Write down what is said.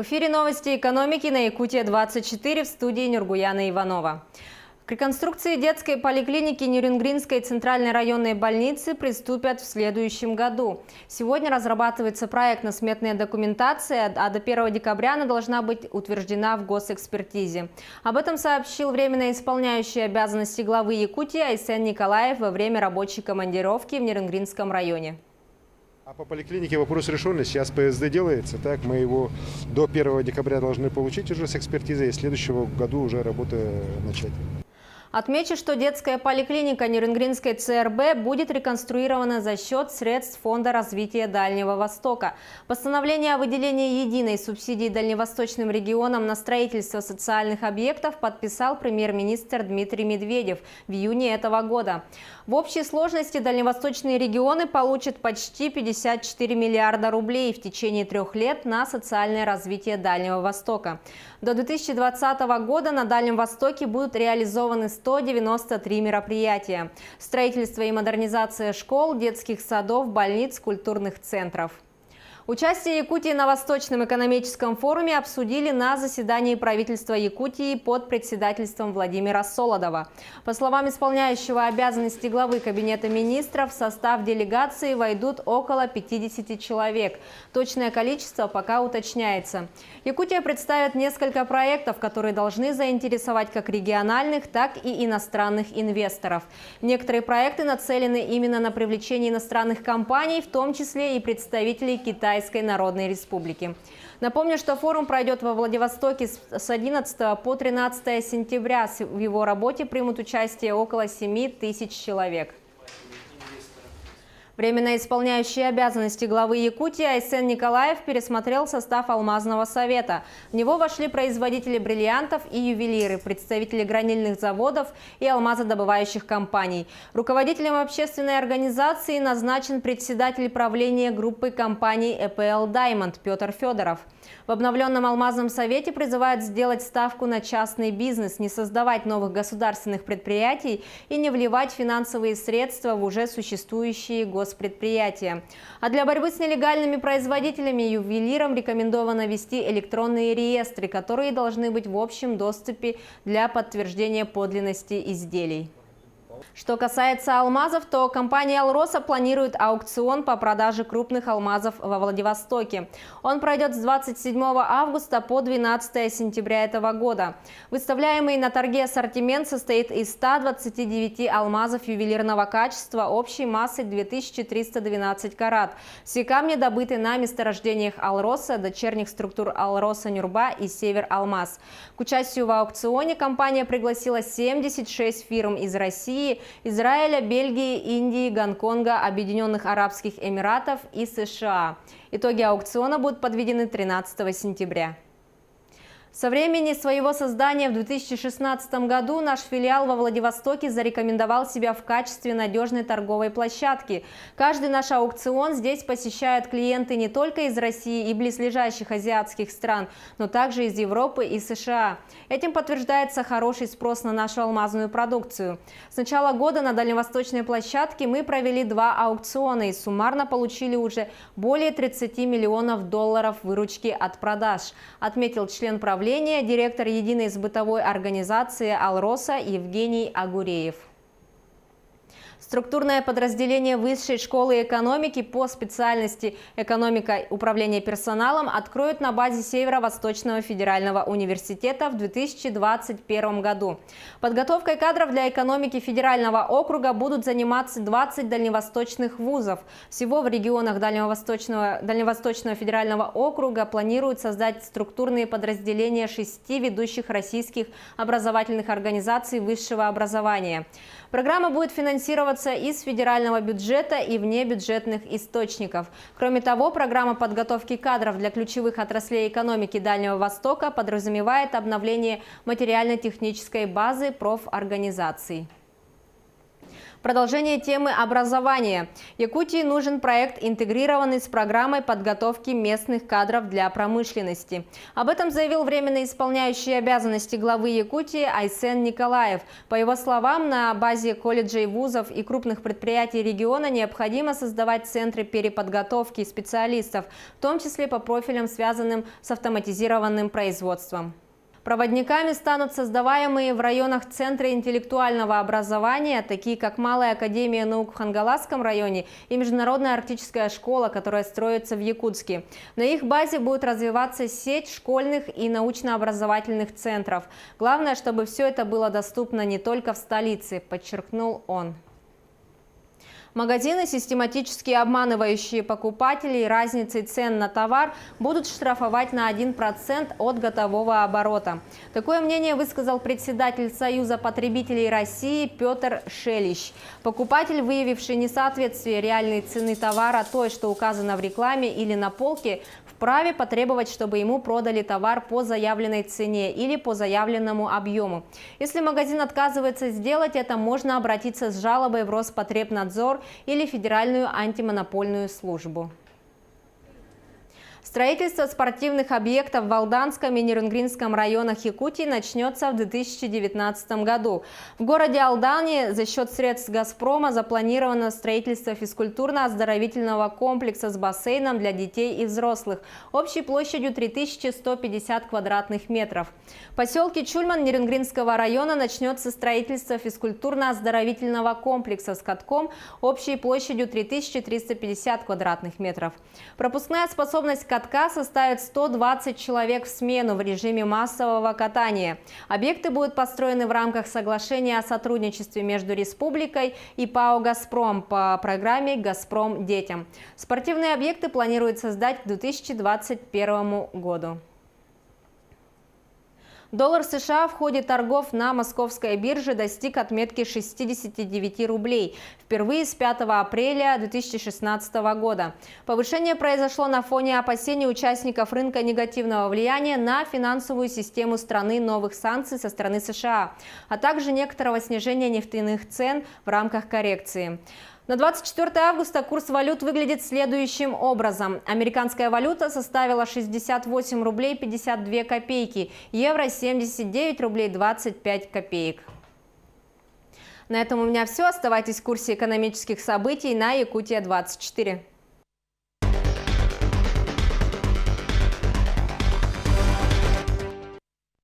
В эфире новости экономики на Якутия-24, в студии Нургуяна Иванова. К реконструкции детской поликлиники Нерюнгринской центральной районной больницы приступят в следующем году. Сегодня разрабатывается проектно-сметная документация, а до 1 декабря она должна быть утверждена в госэкспертизе. Об этом сообщил временно исполняющий обязанности главы Якутии Айсен Николаев во время рабочей командировки в Нерюнгринском районе. А по поликлинике вопрос решенный. Сейчас ПСД делается. Так, мы его до 1 декабря должны получить уже с экспертизой и в следующем году уже работу начать. Отмечу, что детская поликлиника Нерюнгринской ЦРБ будет реконструирована за счет средств Фонда развития Дальнего Востока. Постановление о выделении единой субсидии дальневосточным регионам на строительство социальных объектов подписал премьер-министр Дмитрий Медведев в июне этого года. В общей сложности дальневосточные регионы получат почти 54 миллиарда рублей в течение 3 лет на социальное развитие Дальнего Востока. До 2020 года на Дальнем Востоке будут реализованы 193 мероприятия. Строительство и модернизация школ, детских садов, больниц, культурных центров. Участие Якутии на Восточном экономическом форуме обсудили на заседании правительства Якутии под председательством Владимира Солодова. По словам исполняющего обязанности главы Кабинета министров, в состав делегации войдут около 50 человек. Точное количество пока уточняется. Якутия представит несколько проектов, которые должны заинтересовать как региональных, так и иностранных инвесторов. Некоторые проекты нацелены именно на привлечение иностранных компаний, в том числе и представителей Китайской Народной Республики. Напомню, что форум пройдет во Владивостоке с 11 по 13 сентября. В его работе примут участие около 7 тысяч человек. Временно исполняющий обязанности главы Якутии Айсен Николаев пересмотрел состав Алмазного совета. В него вошли производители бриллиантов и ювелиры, представители гранильных заводов и алмазодобывающих компаний. Руководителем общественной организации назначен председатель правления группы компаний EPL Diamond Петр Федоров. В обновленном Алмазном совете призывают сделать ставку на частный бизнес, не создавать новых государственных предприятий и не вливать финансовые средства в уже существующие госпредприятия. А для борьбы с нелегальными производителями и ювелирам рекомендовано вести электронные реестры, которые должны быть в общем доступе для подтверждения подлинности изделий. Что касается алмазов, то компания «Алроса» планирует аукцион по продаже крупных алмазов во Владивостоке. Он пройдет с 27 августа по 12 сентября этого года. Выставляемый на торге ассортимент состоит из 129 алмазов ювелирного качества общей массой 2312 карат. Все камни добыты на месторождениях «Алроса», дочерних структур «Алроса Нюрба» и «Север Алмаз». К участию в аукционе компания пригласила 76 фирм из России, Израиля, Бельгии, Индии, Гонконга, Объединенных Арабских Эмиратов и США. Итоги аукциона будут подведены 13 сентября. Со времени своего создания в 2016 году наш филиал во Владивостоке зарекомендовал себя в качестве надежной торговой площадки. Каждый наш аукцион здесь посещают клиенты не только из России и близлежащих азиатских стран, но также из Европы и США. Этим подтверждается хороший спрос на нашу алмазную продукцию. С начала года на дальневосточной площадке мы провели 2 аукциона и суммарно получили уже более 30 миллионов долларов выручки от продаж, отметил член правления, директор единой сбытовой организации «Алроса» Евгений Агуреев. Структурное подразделение Высшей школы экономики по специальности «Экономика управления персоналом» откроют на базе Северо-Восточного федерального университета в 2021 году. Подготовкой кадров для экономики федерального округа будут заниматься 20 дальневосточных вузов. Всего в регионах Дальневосточного федерального округа планируют создать структурные подразделения 6 ведущих российских образовательных организаций высшего образования. Программа будет финансироваться из федерального бюджета и внебюджетных источников. Кроме того, программа подготовки кадров для ключевых отраслей экономики Дальнего Востока подразумевает обновление материально-технической базы профорганизаций. Продолжение темы образования. Якутии нужен проект, интегрированный с программой подготовки местных кадров для промышленности. Об этом заявил временно исполняющий обязанности главы Якутии Айсен Николаев. По его словам, на базе колледжей, вузов и крупных предприятий региона необходимо создавать центры переподготовки специалистов, в том числе по профилям, связанным с автоматизированным производством. Проводниками станут создаваемые в районах центры интеллектуального образования, такие как Малая академия наук в Хангаласском районе и Международная арктическая школа, которая строится в Якутске. На их базе будет развиваться сеть школьных и научно-образовательных центров. Главное, чтобы все это было доступно не только в столице, подчеркнул он. Магазины, систематически обманывающие покупателей разницей цен на товар, будут штрафовать на 1% от годового оборота. Такое мнение высказал председатель Союза потребителей России Петр Шелищ. Покупатель, выявивший несоответствие реальной цены товара той, что указано в рекламе или на полке, вправе потребовать, чтобы ему продали товар по заявленной цене или по заявленному объему. Если магазин отказывается сделать это, можно обратиться с жалобой в Роспотребнадзор или Федеральную антимонопольную службу. Строительство спортивных объектов в Алданском и Нерюнгринском районах Якутии начнется в 2019 году. В городе Алдане за счет средств «Газпрома» запланировано строительство физкультурно-оздоровительного комплекса с бассейном для детей и взрослых общей площадью 3150 квадратных метров. В поселке Чульман Нерюнгринского района начнется строительство физкультурно-оздоровительного комплекса с катком общей площадью 3350 квадратных метров. Пропускная способность катка составит 120 человек в смену в режиме массового катания. Объекты будут построены в рамках соглашения о сотрудничестве между республикой и ПАО «Газпром» по программе «Газпром детям». Спортивные объекты планируют создать к 2021 году. Доллар США в ходе торгов на московской бирже достиг отметки 69 рублей, впервые с 5 апреля 2016 года. Повышение произошло на фоне опасений участников рынка негативного влияния на финансовую систему страны новых санкций со стороны США, а также некоторого снижения нефтяных цен в рамках коррекции. На 24 августа курс валют выглядит следующим образом. Американская валюта составила 68 рублей 52 копейки, евро 79 рублей 25 копеек. На этом у меня все. Оставайтесь в курсе экономических событий на Якутия 24.